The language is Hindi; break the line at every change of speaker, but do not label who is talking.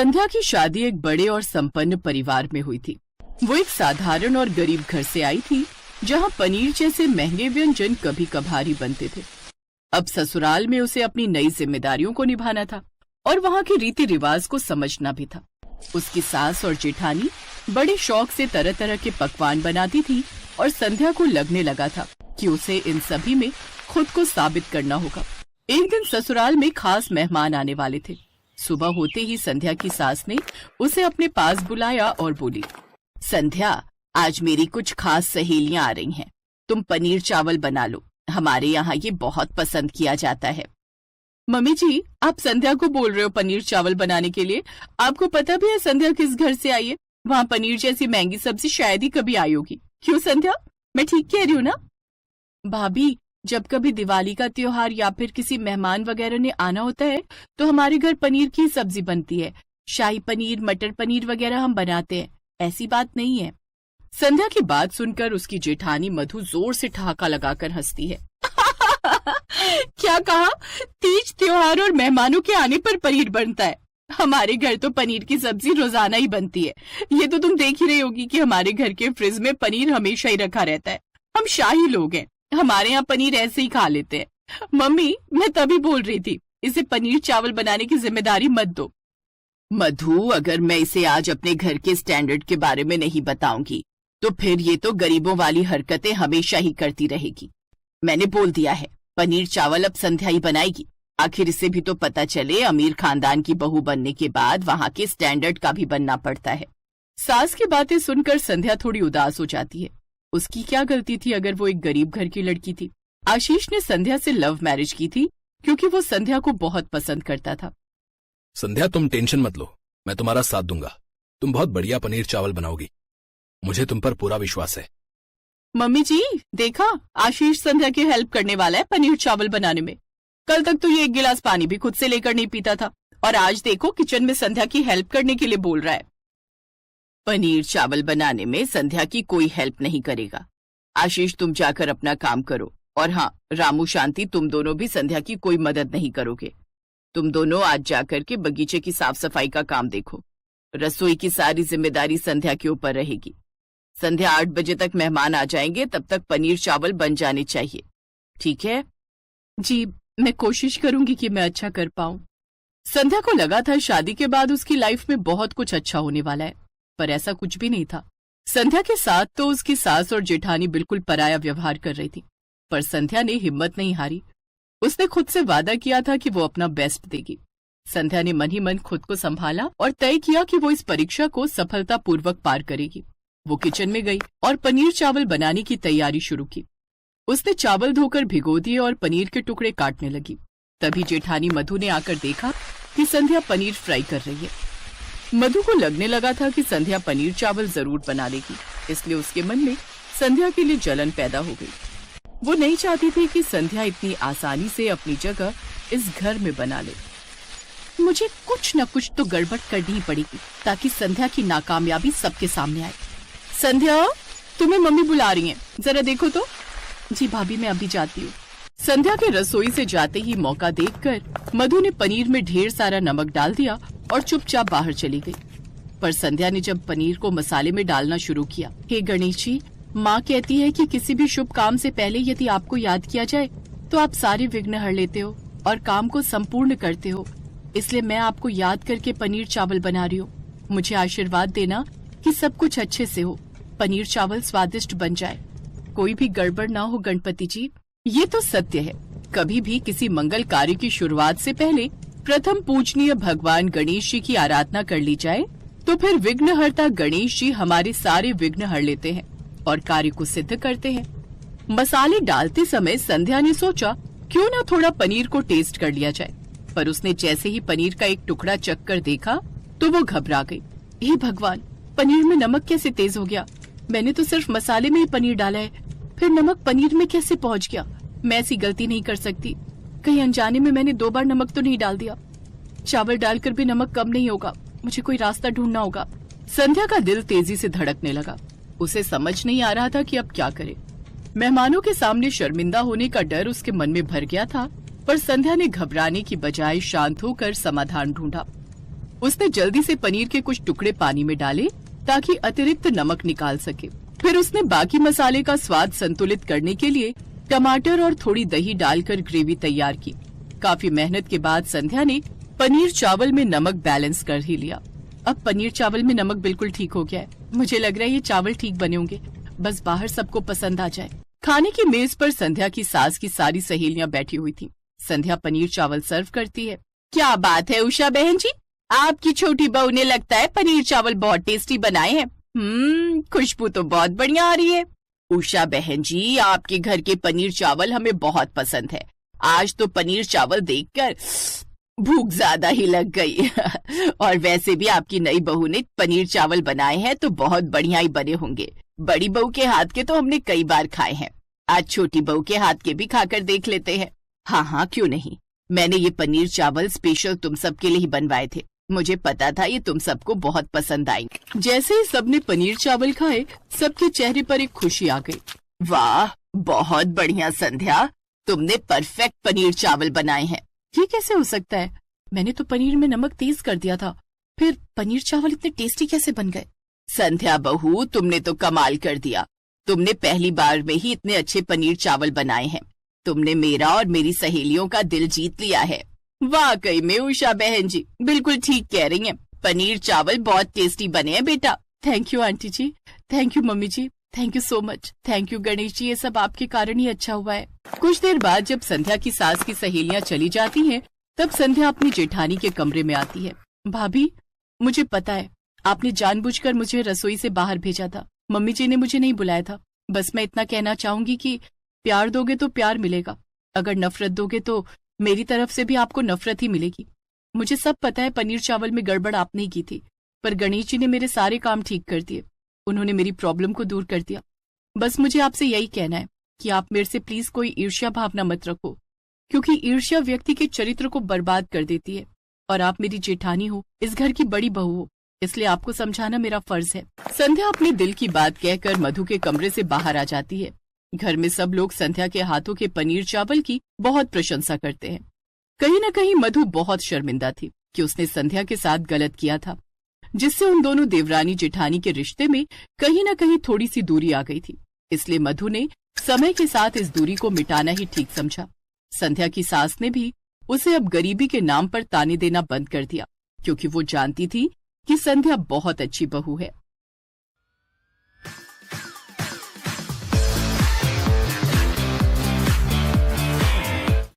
संध्या की शादी एक बड़े और संपन्न परिवार में हुई थी। वो एक साधारण और गरीब घर से आई थी, जहां पनीर जैसे महंगे व्यंजन कभी कभार ही बनते थे। अब ससुराल में उसे अपनी नई जिम्मेदारियों को निभाना था और वहां के रीति रिवाज को समझना भी था। उसकी सास और जेठानी बड़े शौक से तरह तरह के पकवान बनाती थी और संध्या को लगने लगा था कि उसे इन सभी में खुद को साबित करना होगा। एक दिन ससुराल में खास मेहमान आने वाले थे। सुबह होते ही संध्या की सास ने उसे अपने पास बुलाया और बोली, संध्या, आज मेरी कुछ खास सहेलियां आ रही हैं। तुम पनीर चावल बना लो, हमारे यहाँ ये बहुत पसंद किया जाता है। मम्मी जी, आप संध्या को बोल रहे हो पनीर चावल बनाने के लिए? आपको पता भी है संध्या किस घर से आई है? वहाँ पनीर जैसी महंगी सब्जी शायद ही कभी आई होगी। क्यों संध्या, मैं ठीक कह रही हूँ ना? भाभी, जब कभी दिवाली का त्योहार या फिर किसी मेहमान वगैरह ने आना होता है तो हमारे घर पनीर की सब्जी बनती है। शाही पनीर, मटर पनीर वगैरह हम बनाते हैं, ऐसी बात नहीं है। संध्या की बात सुनकर उसकी जेठानी मधु जोर से ठहाका लगाकर हंसती है। क्या कहा? तीज त्योहार और मेहमानों के आने पर पनीर बनता है? हमारे घर तो पनीर की सब्जी रोजाना ही बनती है। ये तो तुम देख ही रही होगी कि हमारे घर के फ्रिज में पनीर हमेशा ही रखा रहता है। हम शाही लोग हैं, हमारे यहाँ पनीर ऐसे ही खा लेते हैं। मम्मी, मैं तभी बोल रही थी, इसे पनीर चावल बनाने की जिम्मेदारी मत दो। मधु, अगर मैं इसे आज अपने घर के स्टैंडर्ड के बारे में नहीं बताऊंगी तो फिर ये तो गरीबों वाली हरकतें हमेशा ही करती रहेगी। मैंने बोल दिया है, पनीर चावल अब संध्या ही बनाएगी। आखिर इसे भी तो पता चले, अमीर खानदान की बहू बनने के बाद वहाँ के स्टैंडर्ड का भी बनना पड़ता है। सास की बातें सुनकर संध्या थोड़ी उदास हो जाती है। उसकी क्या गलती थी अगर वो एक गरीब घर की लड़की थी? आशीष ने संध्या से लव मैरिज की थी क्योंकि वो संध्या को बहुत पसंद करता था।
संध्या, तुम टेंशन मत लो, मैं तुम्हारा साथ दूंगा। तुम बहुत बढ़िया पनीर चावल बनाओगी, मुझे तुम पर पूरा विश्वास है।
मम्मी जी, देखा, आशीष संध्या की हेल्प करने वाला है पनीर चावल बनाने में। कल तक तो ये एक गिलास पानी भी खुद से लेकर नहीं पीता था और आज देखो किचन में संध्या की हेल्प करने के लिए बोल रहा है। पनीर चावल बनाने में संध्या की कोई हेल्प नहीं करेगा। आशीष, तुम जाकर अपना काम करो। और हाँ, रामू, शांति, तुम दोनों भी संध्या की कोई मदद नहीं करोगे। तुम दोनों आज जाकर के बगीचे की साफ सफाई का काम देखो। रसोई की सारी जिम्मेदारी संध्या के ऊपर रहेगी। संध्या 8 बजे तक मेहमान आ जाएंगे, तब तक पनीर चावल बन जाने चाहिए, ठीक है? जी, मैं कोशिश करूंगी कि मैं अच्छा कर पाऊं। संध्या को लगा था शादी के बाद उसकी लाइफ में बहुत कुछ अच्छा होने वाला है, पर ऐसा कुछ भी नहीं था। संध्या के साथ तो उसकी सास और जेठानी बिल्कुल पराया व्यवहार कर रही थी, पर संध्या ने हिम्मत नहीं हारी। उसने खुद से वादा किया था कि वो अपना बेस्ट देगी। संध्या ने मन ही मन खुद को संभाला और तय किया कि वो इस परीक्षा को सफलतापूर्वक पार करेगी। वो किचन में गई और पनीर चावल बनाने की तैयारी शुरू की। उसने चावल धोकर भिगो दिए और पनीर के टुकड़े काटने लगी। तभी जेठानी मधु ने आकर देखा कि संध्या पनीर फ्राई कर रही है। मधु को लगने लगा था कि संध्या पनीर चावल जरूर बना लेगी, इसलिए उसके मन में संध्या के लिए जलन पैदा हो गई। वो नहीं चाहती थी कि संध्या इतनी आसानी से अपनी जगह इस घर में बना ले। मुझे कुछ न कुछ तो गड़बड़ करनी ही पड़ेगी ताकि संध्या की नाकामयाबी सबके सामने आए। संध्या, तुम्हें मम्मी बुला रही हैं, जरा देखो तो। जी भाभी, मैं अभी जाती हूँ। संध्या के रसोई से जाते ही मौका देखकर मधु ने पनीर में ढेर सारा नमक डाल दिया और चुपचाप बाहर चली गई। पर संध्या ने जब पनीर को मसाले में डालना शुरू किया, हे गणेश जी, माँ कहती है कि किसी भी शुभ काम से पहले यदि आपको याद किया जाए तो आप सारे विघ्न हर लेते हो और काम को संपूर्ण करते हो। इसलिए मैं आपको याद करके पनीर चावल बना रही हूँ। मुझे आशीर्वाद देना कि सब कुछ अच्छे से हो, पनीर चावल स्वादिष्ट बन जाए, कोई भी गड़बड़ ना हो गणपति जी। ये तो सत्य है, कभी भी किसी मंगल कार्य की शुरुआत से पहले प्रथम पूजनीय भगवान गणेश जी की आराधना कर ली जाए तो फिर विघ्नहर्ता गणेश जी हमारे सारे विघ्न हर लेते हैं और कार्य को सिद्ध करते हैं। मसाले डालते समय संध्या ने सोचा क्यों ना थोड़ा पनीर को टेस्ट कर लिया जाए, पर उसने जैसे ही पनीर का एक टुकड़ा चख कर देखा तो वो घबरा गई। हे भगवान, पनीर में नमक कैसे तेज हो गया? मैंने तो सिर्फ मसाले में ही पनीर डाला है, फिर नमक पनीर में कैसे पहुंच गया? मैं ऐसी गलती नहीं कर सकती। कहीं अनजाने में मैंने 2 बार नमक तो नहीं डाल दिया? चावल डालकर भी नमक कम नहीं होगा, मुझे कोई रास्ता ढूंढना होगा। संध्या का दिल तेजी से धड़कने लगा। उसे समझ नहीं आ रहा था कि अब क्या करे। मेहमानों के सामने शर्मिंदा होने का डर उसके मन में भर गया था, पर संध्या ने घबराने की बजाय शांत होकर समाधान ढूंढा। उसने जल्दी से पनीर के कुछ टुकड़े पानी में डाले ताकि अतिरिक्त नमक निकाल सके। फिर उसने बाकी मसाले का स्वाद संतुलित करने के लिए टमाटर और थोड़ी दही डालकर ग्रेवी तैयार की। काफी मेहनत के बाद संध्या ने पनीर चावल में नमक बैलेंस कर ही लिया। अब पनीर चावल में नमक बिल्कुल ठीक हो गया है। मुझे लग रहा है ये चावल ठीक बने होंगे, बस बाहर सबको पसंद आ जाए। खाने की मेज पर संध्या की सास की सारी सहेलियां बैठी हुई थी। संध्या पनीर चावल सर्व करती है। क्या बात है उषा बहन जी, आपकी छोटी बहू ने लगता है पनीर चावल बहुत टेस्टी बनाए हैं। खुशबू तो बहुत बढ़िया आ रही है। उषा बहन जी, आपके घर के पनीर चावल हमें बहुत पसंद है। आज तो पनीर चावल देखकर भूख ज्यादा ही लग गई। और वैसे भी आपकी नई बहू ने पनीर चावल बनाए हैं तो बहुत बढ़िया ही बने होंगे। बड़ी बहू के हाथ के तो हमने कई बार खाए हैं, आज छोटी बहू के हाथ के भी खाकर देख लेते हैं। हाँ, क्यों नहीं। मैंने ये पनीर चावल स्पेशल तुम सबके लिए ही बनवाए थे। मुझे पता था ये तुम सबको बहुत पसंद आएंगे। जैसे ही सबने पनीर चावल खाए, सबके चेहरे पर एक खुशी आ गई। वाह, बहुत बढ़िया संध्या, तुमने परफेक्ट पनीर चावल बनाए हैं। ये कैसे हो सकता है? मैंने तो पनीर में नमक तेज कर दिया था, फिर पनीर चावल इतने टेस्टी कैसे बन गए? संध्या बहू, तुमने तो कमाल कर दिया। तुमने पहली बार में ही इतने अच्छे पनीर चावल बनाए हैं। तुमने मेरा और मेरी सहेलियों का दिल जीत लिया है। वाकई में उषा बहन जी बिल्कुल ठीक कह रही हैं। पनीर चावल बहुत टेस्टी बने हैं बेटा। Thank you aunty ji, thank you mummy ji, thank you so much. Thank you Ganesh ji, ये सब आपके कारण ही अच्छा हुआ है। कुछ देर बाद जब संध्या की सास की सहेलियां चली जाती हैं, तब संध्या अपनी जेठानी के कमरे में आती है। भाभी, मुझे पता है आपने जानबूझकर मुझे रसोई से बाहर भेजा था। मम्मी जी ने मुझे नहीं बुलाया था। बस मैं इतना कहना चाहूंगी कि प्यार दोगे तो प्यार मिलेगा, अगर नफरत दोगे तो मेरी तरफ से भी आपको नफरत ही मिलेगी। मुझे सब पता है पनीर चावल में गड़बड़ आपने ही की थी, पर गणेश जी ने मेरे सारे काम ठीक कर दिए। उन्होंने मेरी प्रॉब्लम को दूर कर दिया। बस मुझे आपसे यही कहना है कि आप मेरे से प्लीज कोई ईर्ष्या भावना मत रखो, क्योंकि ईर्ष्या व्यक्ति के चरित्र को बर्बाद कर देती है। और आप मेरी जेठानी हो, इस घर की बड़ी बहू हो, इसलिए आपको समझाना मेरा फर्ज है। संध्या अपने दिल की बात कहकर मधु के कमरे से बाहर आ जाती है। घर में सब लोग संध्या के हाथों के पनीर चावल की बहुत प्रशंसा करते हैं। कहीं न कहीं मधु बहुत शर्मिंदा थी कि उसने संध्या के साथ गलत किया था, जिससे उन दोनों देवरानी जेठानी के रिश्ते में कहीं न कहीं थोड़ी सी दूरी आ गई थी। इसलिए मधु ने समय के साथ इस दूरी को मिटाना ही ठीक समझा। संध्या की सास ने भी उसे अब गरीबी के नाम पर ताने देना बंद कर दिया, क्योंकि वो जानती थी कि संध्या बहुत अच्छी बहू है।